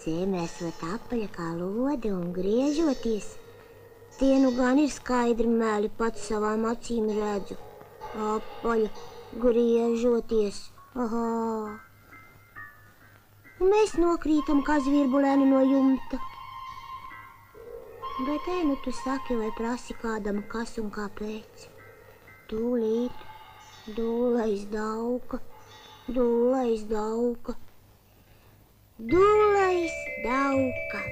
zeme esot apaļa kā lode un griežoties. Tie nu gan ir skaidri meli, pats savām acīm redzu. Apaļa, griežoties, ahā. Un mēs nokrītam kā zvirbulēni no jumta. Bet nu tu saki vai prasi kādam, kas un kāpēc. Tūlīt, dūlais dauka, dūlais dauka, dūlais dauka.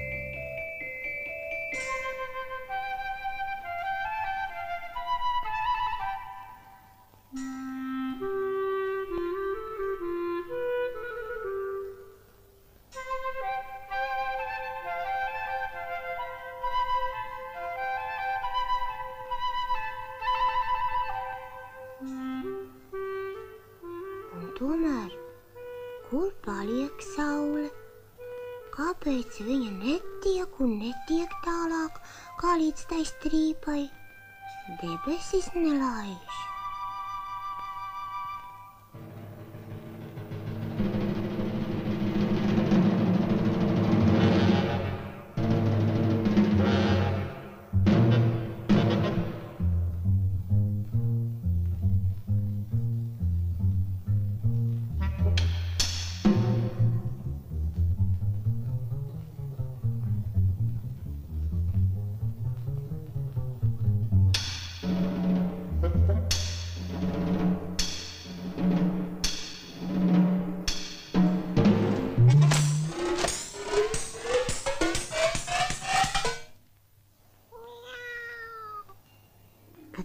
Tomēr, kur paliek saule? Kāpēc viņa netiek un netiek tālāk, kā līdz tai strīpai? Debesis nelaiž.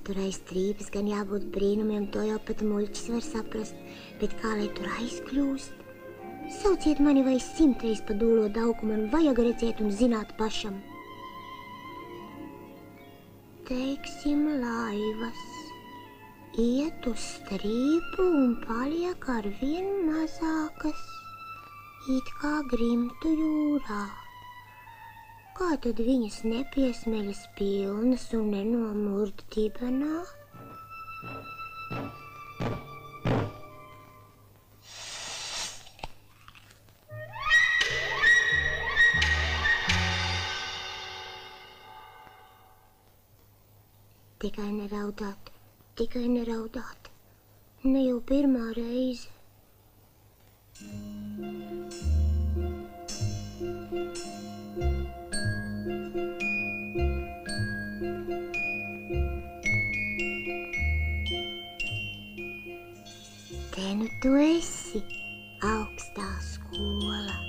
Tur aiz strīpas gan jābūt brīnumiem, to jau pat muļķis var saprast, bet kā lai tur aizkļūst? Sauciet mani vai 100 reiz pa dūlo dauku, man vajag redzēt un zināt pašam. Teiksim, laivas iet uz strīpu un paliek arvien mazākas, it kā grimtu jūrā. Kā tad viņas nepiesmeļas pilnas un nenomurda dibenā? Tikai neraudāt, tikai neraudāt. Ne jau pirmā reize. Te nu tu esi, augstā skola.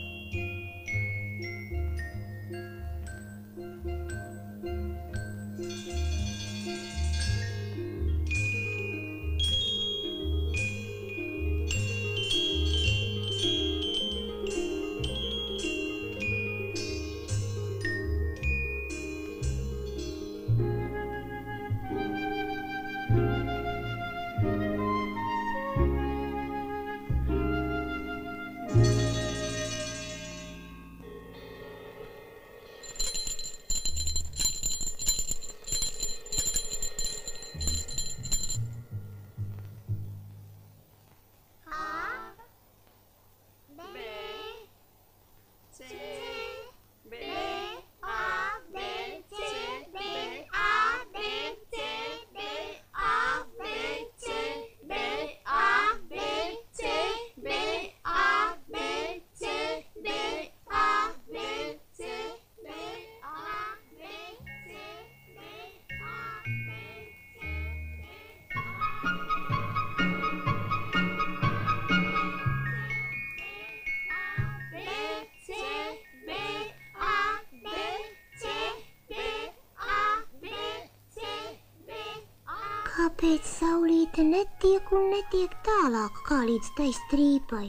Kāpēc saulīte netiek un netiek tālāk, kā līdz tai strīpai?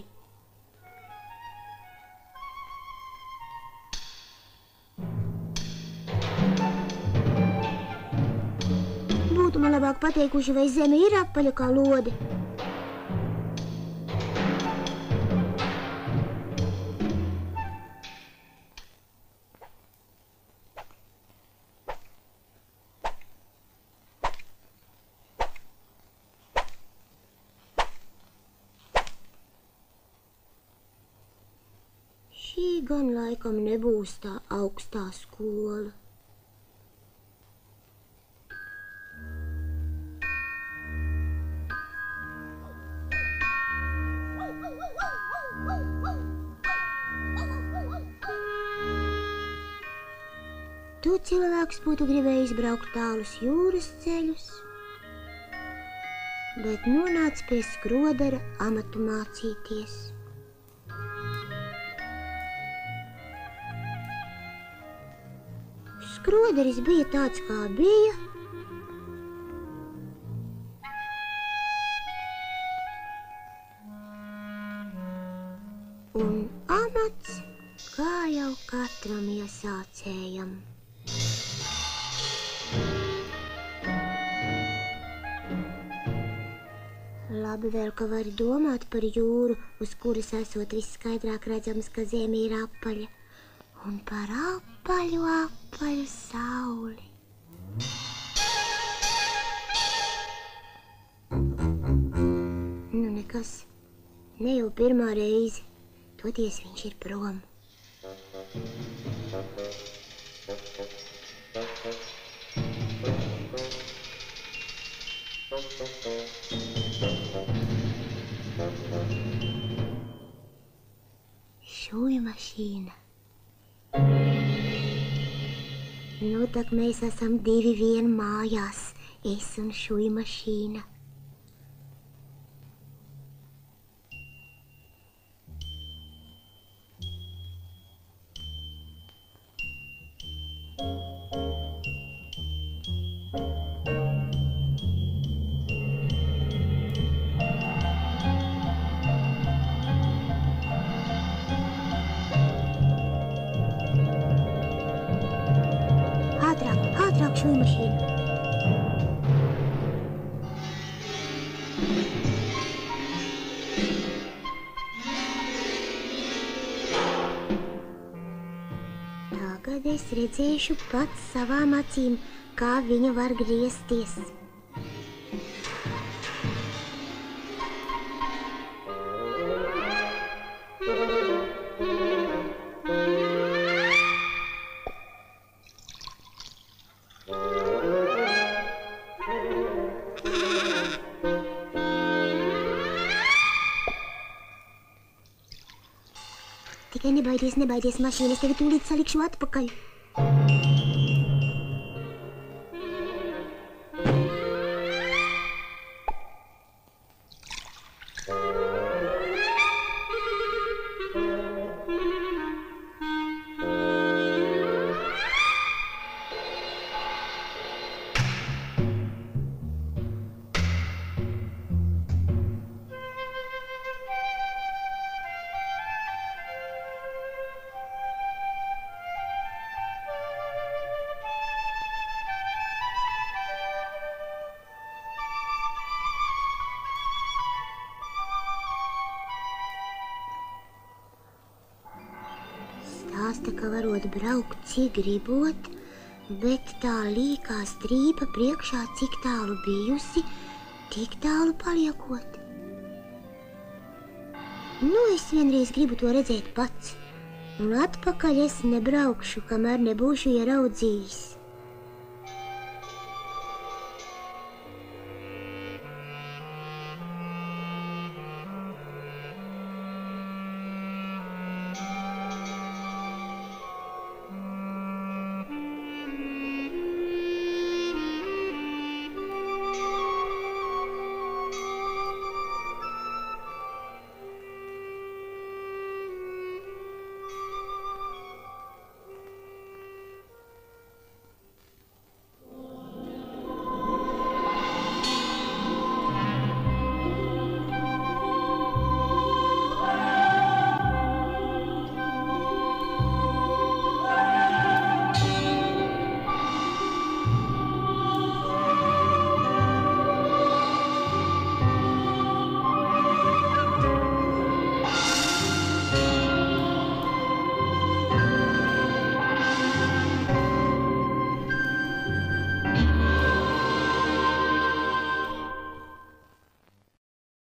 Būtu man labāk pateikuši, vai zeme ir apaļa kā lode. Šī gan laikam nebūs tā augstā skola. Tu cilvēks būtu gribējis braukt tālus jūras ceļus, bet nonāc pie skrodera amatu mācīties. Skroderis bija tāds, kā bija, un amats, kā jau katram iesācējam. Labi vēl, ka vari domāt par jūru, uz kuras esot visskaidrāk redzams, ka zeme ir apaļa, un par apaļu sauli. Nu nekas, ne jau pirmā reize, toties viņš ir prom. Šūjmašīna. Nu, tak mēs esam divi vien mājās, es un šūjmašīna. Ātrāk šūjmašīna. Tagad es redzēšu pats savām acīm, kā viņa var griezties. Tikai nebaidies, mašīna, es tevi tūlīt salikšu atpakaļ. Stāsta, ka varot braukt, cik gribot, bet tā līkā strīpa priekšā, cik tālu bijusi, tik tālu paliekot. Nu, es vienreiz gribu to redzēt pats, un atpakaļ es nebraukšu, kamēr nebūšu ieraudzījis.